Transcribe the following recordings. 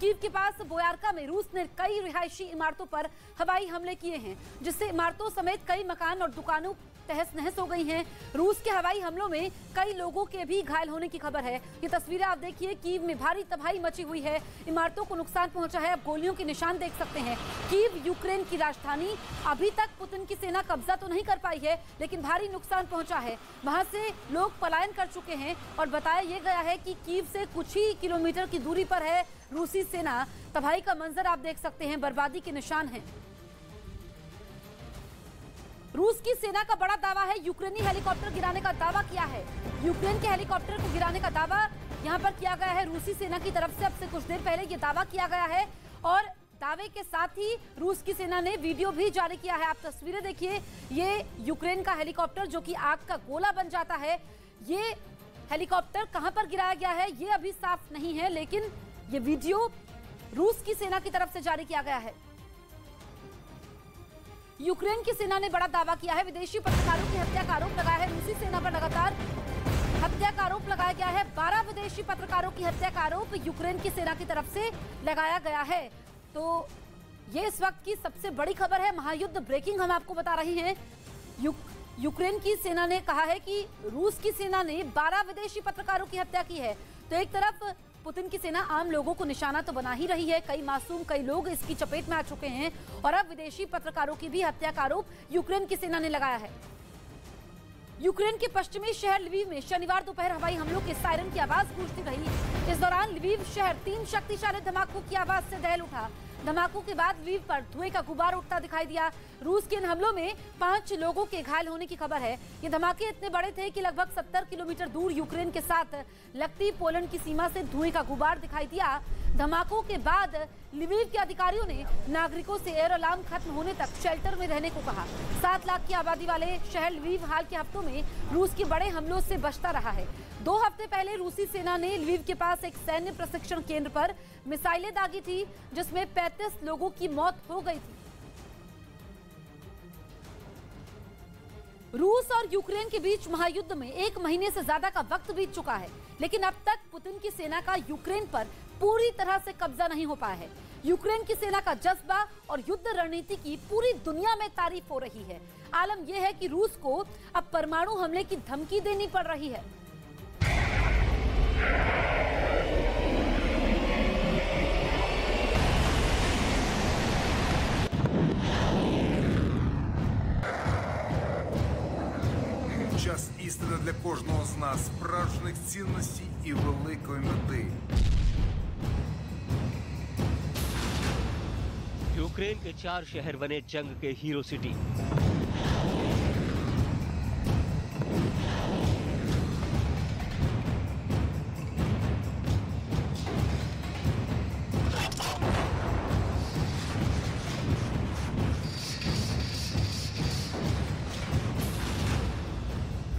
Kyiv के पास बोयारका में रूस ने कई रिहायशी इमारतों पर हवाई हमले किए हैं, जिससे इमारतों समेत कई मकान और दुकानों तहस नहस हो गई हैं। रूस के हवाई हमलों में कई लोगों के भी घायल होने की खबर है। ये तस्वीरें आप देखिए, कीव में भारी तबाही मची हुई है, इमारतों को नुकसान पहुंचा है। आप गोलियों के निशान देख सकते हैं। कीव यूक्रेन की राजधानी, अभी तक पुतिन की सेना कब्जा तो नहीं कर पाई है, लेकिन भारी नुकसान पहुंचा है। वहां से लोग पलायन कर चुके हैं और बताया यह गया है कि कीव से कुछ ही किलोमीटर की दूरी पर है रूसी सेना। तबाही का मंजर आप देख सकते हैं, बर्बादी के निशान हैं। रूस की सेना का बड़ा दावा है, यूक्रेनी हेलीकॉप्टर गिराने का दावा किया है। यूक्रेन के हेलीकॉप्टर को गिराने का दावा यहां पर किया गया है रूसी सेना की तरफ से। अब से कुछ देर पहले ये दावा किया गया है और दावे के साथ ही रूस की सेना ने वीडियो भी जारी किया है। आप तस्वीरें देखिए, ये यूक्रेन का हेलीकॉप्टर जो कि आग का गोला बन जाता है। ये हेलीकॉप्टर कहां पर गिराया गया है ये अभी साफ नहीं है, लेकिन ये वीडियो रूस की सेना की तरफ से जारी किया गया है। यूक्रेन की सेना ने बड़ा दावा किया है, विदेशी पत्रकारों की हत्या का आरोप लगाया है। रूसी सेना पर लगातार हत्या का आरोप लगाया गया है। 12 विदेशी पत्रकारों की हत्या का आरोप यूक्रेन की सेना की तरफ से लगाया गया है। तो ये इस वक्त की सबसे बड़ी खबर है, महायुद्ध ब्रेकिंग हम आपको बता रहे हैं। यूक्रेन की सेना ने कहा है कि रूस की सेना ने 12 विदेशी पत्रकारों की हत्या की है। तो एक तरफ पुतिन की सेना आम लोगों को निशाना तो बना ही रही है, कई मासूम कई लोग इसकी चपेट में आ चुके हैं और अब विदेशी पत्रकारों की भी हत्या का आरोप यूक्रेन की सेना ने लगाया है। यूक्रेन के पश्चिमी शहर लवीव में शनिवार दोपहर हवाई हमलों के सायरन की आवाज गूंजती रही। इस दौरान लवीव शहर 3 शक्तिशाली धमाकों की आवाज से दहल उठा। धमाकों के बाद लवीव पर धुएं का गुबार उठता दिखाई दिया। रूस के इन हमलों में 5 लोगों के घायल होने की खबर है। ये धमाके इतने बड़े थे कि लगभग 70 किलोमीटर दूर यूक्रेन के साथ लगती पोलैंड की सीमा से धुएं का गुबार दिखाई दिया। धमाकों के बाद लवीव के अधिकारियों ने नागरिकों से एयर अलार्म खत्म होने तक शेल्टर में रहने को कहा। 7 लाख की आबादी वाले शहर लवीव हाल के हफ्तों में रूस के बड़े हमलों से बचता रहा है। 2 हफ्ते पहले रूसी सेना ने लवीव के पास एक सैन्य प्रशिक्षण केंद्र पर मिसाइलें दागी थी, जिसमें 35 लोगों की मौत हो गई थी। रूस और यूक्रेन के बीच महायुद्ध में 1 महीने से ज्यादा का वक्त बीत चुका है, लेकिन अब तक पुतिन की सेना का यूक्रेन पर पूरी तरह से कब्जा नहीं हो पाया है। यूक्रेन की सेना का जज्बा और युद्ध रणनीति की पूरी दुनिया में तारीफ हो रही है। आलम यह है कि रूस को अब परमाणु हमले की धमकी देनी पड़ रही है। Час істини для кожного з нас, справжніх цінностей і великої мети. यूक्रेन के 4 शहर बने जंग के हीरो सिटी।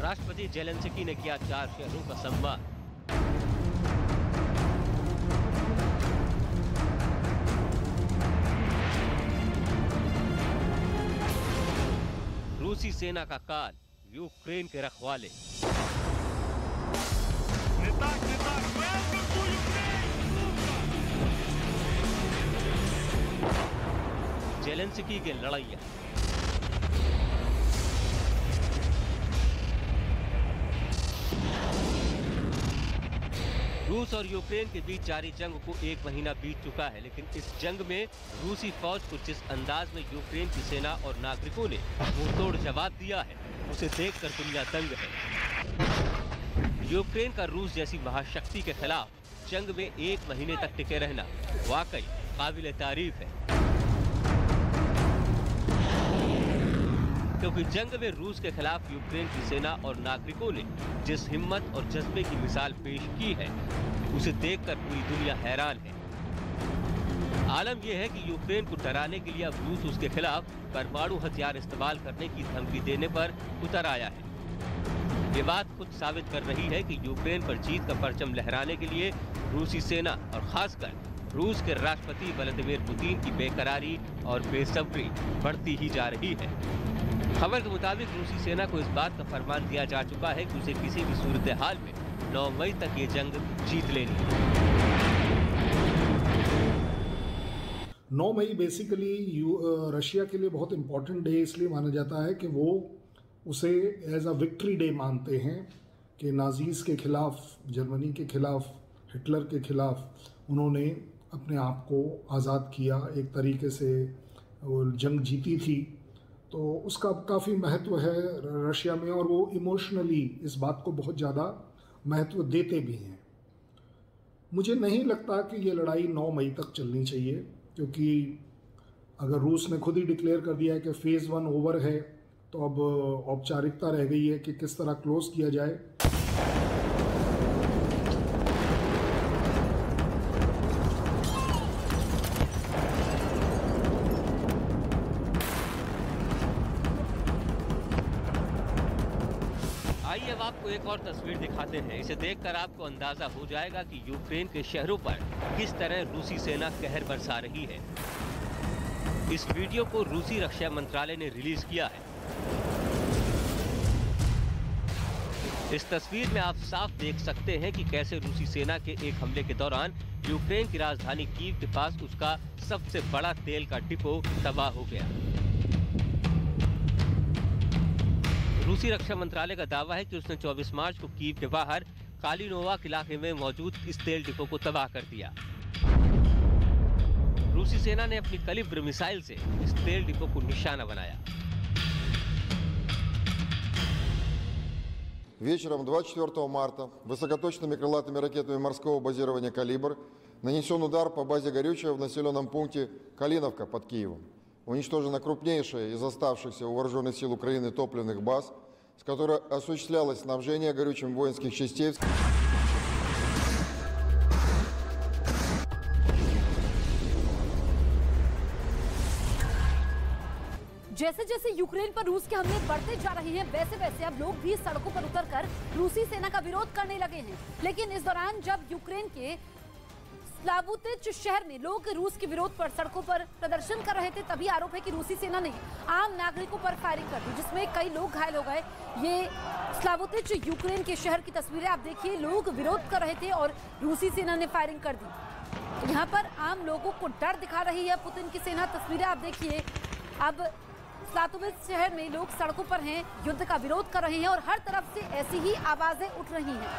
राष्ट्रपति जेलेंस्की ने किया 4 शहरों का सम्मान। रूसी सेना का काल, यूक्रेन के रखवाले। जेलेंस्की के लड़ैया। रूस और यूक्रेन के बीच जारी जंग को 1 महीना बीत चुका है, लेकिन इस जंग में रूसी फौज को जिस अंदाज में यूक्रेन की सेना और नागरिकों ने मुंहतोड़ जवाब दिया है, उसे देखकर दुनिया दंग है। यूक्रेन का रूस जैसी महाशक्ति के खिलाफ जंग में 1 महीने तक टिके रहना वाकई काबिल तारीफ है, क्योंकि जंग में रूस के खिलाफ यूक्रेन की सेना और नागरिकों ने जिस हिम्मत और जज्बे की मिसाल पेश की है, उसे देखकर पूरी दुनिया हैरान है। आलम यह है कि यूक्रेन को डराने के लिए अब रूस उसके खिलाफ परमाणु हथियार इस्तेमाल करने की धमकी देने पर उतर आया है। ये बात खुद साबित कर रही है कि यूक्रेन पर जीत का परचम लहराने के लिए रूसी सेना और खासकर रूस के राष्ट्रपति व्लादिमीर पुतिन की बेकरारी और बेसब्री बढ़ती ही जा रही है। खबर के मुताबिक रूसी सेना को इस बात का फरमान दिया जा चुका है कि उसे किसी भी सूरत हाल में 9 मई तक ये जंग जीत लेनी है। 9 मई बेसिकली रशिया के लिए बहुत इम्पॉर्टेंट डे इसलिए माना जाता है कि वो उसे एज अ विक्ट्री डे मानते हैं कि नाजीज़ के ख़िलाफ़, जर्मनी के ख़िलाफ़, हिटलर के ख़िलाफ़ उन्होंने अपने आप को आज़ाद किया, एक तरीके से वो जंग जीती थी। तो उसका काफ़ी महत्व है रशिया में और वो इमोशनली इस बात को बहुत ज़्यादा महत्व देते भी हैं। मुझे नहीं लगता कि ये लड़ाई 9 मई तक चलनी चाहिए, क्योंकि अगर रूस ने खुद ही डिक्लेयर कर दिया है कि फ़ेज़ 1 ओवर है, तो अब औपचारिकता रह गई है कि किस तरह क्लोज़ किया जाए। आइए अब आपको एक और तस्वीर दिखाते हैं। इसे देखकर आपको अंदाजा हो जाएगा कि यूक्रेन के शहरों पर किस तरह रूसी सेना कहर बरसा रही है। इस वीडियो को रूसी रक्षा मंत्रालय ने रिलीज किया है। इस तस्वीर में आप साफ देख सकते हैं कि कैसे रूसी सेना के एक हमले के दौरान यूक्रेन की राजधानी कीव के पास उसका सबसे बड़ा तेल का डिपो तबाह हो गया। रूसी रक्षा मंत्रालय का दावा है कि उसने 24 मार्च को कीव के बाहर कालिनोवाक इलाके में मौजूद इस तेल डिपो को तबाह कर दिया। रूसी सेना ने अपनी कलिब्र मिसाइल से इस तेल डिपो को निशाना बनाया। Вечером 24 марта высокоточными крылатыми ракетами морского базирования «Калибр» нанесен удар по базе горючего в населенном пункте Калиновка под Киевом. Уничтожена крупнейшая из оставшихся у вооруженных сил Украины топливных баз, с которой осуществлялось снабжение горючим воинских частей. जैसे जैसे यूक्रेन पर रूस के हमले बढ़ते जा रहे हैं, वैसे वैसे अब लोग भी सड़कों पर उतरकर रूसी सेना का विरोध करने लगे हैं। लेकिन इस दौरान जब यूक्रेन के स्लावुतिच शहर में लोग रूस के विरोध पर सड़कों पर प्रदर्शन कर रहे थे, तभी आरोप है कि रूसी सेना ने आम नागरिकों पर फायरिंग कर दी, जिसमें कई लोग घायल हो गए। ये स्लावुतिच यूक्रेन के शहर की तस्वीरें आप देखिए। लोग विरोध कर रहे थे और रूसी सेना ने फायरिंग कर दी। यहाँ पर आम लोगों को डर दिखा रही है पुतिन की सेना। तस्वीरें आप देखिए। अब स्लावुतिच शहर में लोग सड़कों पर हैं, युद्ध का विरोध कर रहे हैं और हर तरफ से ऐसी ही आवाजें उठ रही हैं।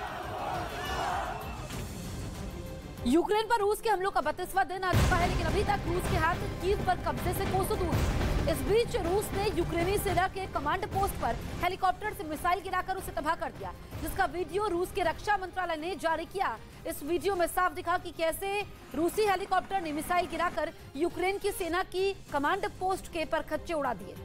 यूक्रेन पर रूस के हमलों का 32वां दिन आ चुका है, लेकिन अभी तक रूस के हाथ कीव पर कब्जे से कोसों दूर है। इस बीच रूस ने यूक्रेनी सेना के कमांड पोस्ट पर हेलीकॉप्टर से मिसाइल गिराकर उसे तबाह कर दिया, जिसका वीडियो रूस के रक्षा मंत्रालय ने जारी किया। इस वीडियो में साफ दिखा कि कैसे रूसी हेलीकॉप्टर ने मिसाइल गिराकर यूक्रेन की सेना की कमांड पोस्ट के परखच्चे उड़ा दिए।